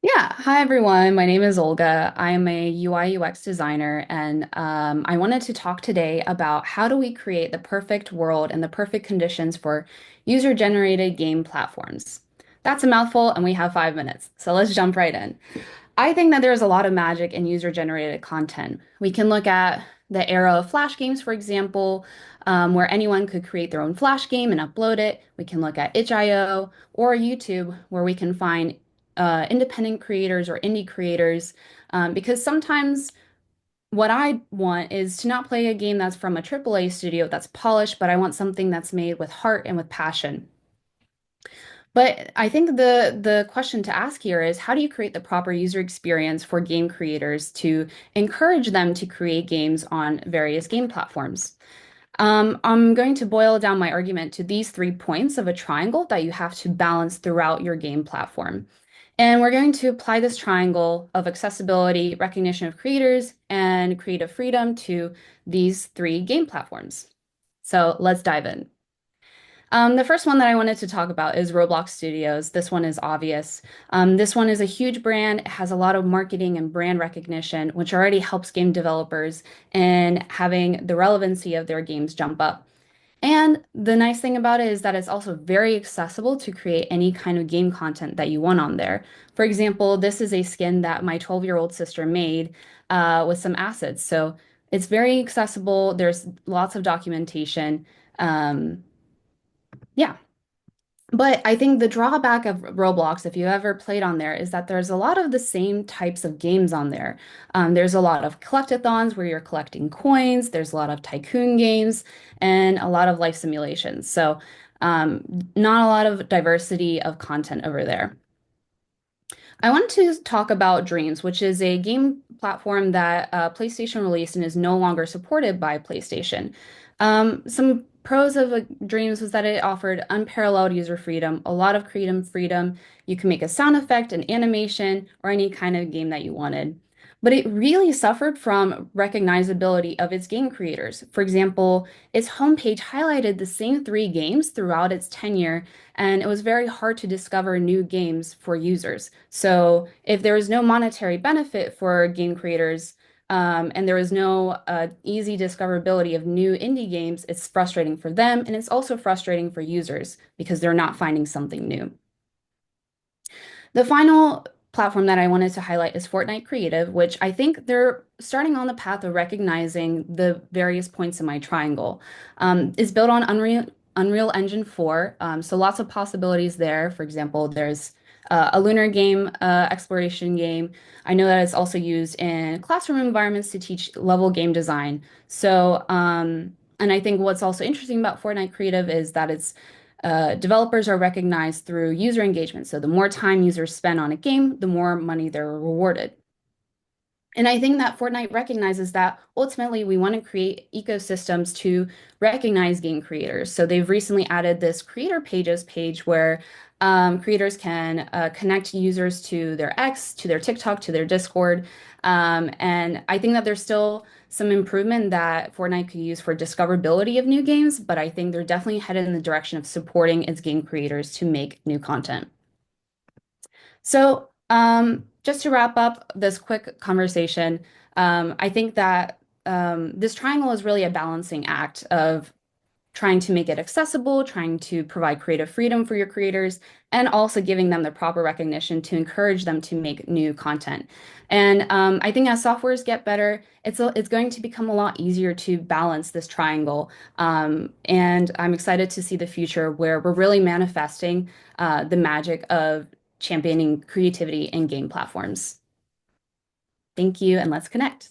Yeah, hi everyone. My name is Olga. I am a UI UX designer, and I wanted to talk today about how do we create the perfect world and the perfect conditions for user-generated game platforms. That's a mouthful, and we have 5 minutes, so let's jump right in. I think that there's a lot of magic in user-generated content. We can look at the era of Flash games, for example, where anyone could create their own Flash game and upload it. We can look at itch.io or YouTube, where we can find independent creators or indie creators, because sometimes what I want is to not play a game that's from a AAA studio that's polished, but I want something that's made with heart and with passion. But I think the question to ask here is how do you create the proper user experience for game creators to encourage them to create games on various game platforms? I'm going to boil down my argument to these 3 points of a triangle that you have to balance throughout your game platform. And we're going to apply this triangle of accessibility, recognition of creators, and creative freedom to these three game platforms. So let's dive in. The first one that I wanted to talk about is Roblox Studios. This one is obvious. This one is a huge brand. It has a lot of marketing and brand recognition, which already helps game developers in having the relevancy of their games jump up. And the nice thing about it is that it's also very accessible to create any kind of game content that you want on there. For example, this is a skin that my 12-year-old sister made with some assets. So it's very accessible. There's lots of documentation. Um, yeah. But I think the drawback of Roblox, if you ever played on there, is that there's a lot of the same types of games on there. There's a lot of collectathons where you're collecting coins, there's a lot of tycoon games, and a lot of life simulations. So, not a lot of diversity of content over there. I want to talk about Dreams, which is a game platform that PlayStation released and is no longer supported by PlayStation. Some pros of Dreams was that it offered unparalleled user freedom, a lot of creative freedom. You can make a sound effect, an animation, or any kind of game that you wanted. But it really suffered from recognizability of its game creators. For example, its homepage highlighted the same three games throughout its tenure, and it was very hard to discover new games for users. So if there was no monetary benefit for game creators, and there was no easy discoverability of new indie games, it's frustrating for them, and it's also frustrating for users because they're not finding something new. The final platform that I wanted to highlight is Fortnite Creative, which I think they're starting on the path of recognizing the various points in my triangle. It's built on Unreal Engine 4, so lots of possibilities there. For example, there's a lunar game, exploration game. I know that it's also used in classroom environments to teach level game design. So, and I think what's also interesting about Fortnite Creative is that it's developers are recognized through user engagement. So the more time users spend on a game, the more money they're rewarded. And I think that Fortnite recognizes that ultimately we want to create ecosystems to recognize game creators. So they've recently added this creator pages page where creators can connect users to their X, to their TikTok, to their Discord. And I think that there's still some improvement that Fortnite could use for discoverability of new games, but I think they're definitely headed in the direction of supporting its game creators to make new content. So, just to wrap up this quick conversation, I think that this triangle is really a balancing act of trying to make it accessible, trying to provide creative freedom for your creators, and also giving them the proper recognition to encourage them to make new content. And I think as softwares get better, it's going to become a lot easier to balance this triangle. And I'm excited to see the future where we're really manifesting the magic of championing creativity in game platforms. Thank you, and let's connect.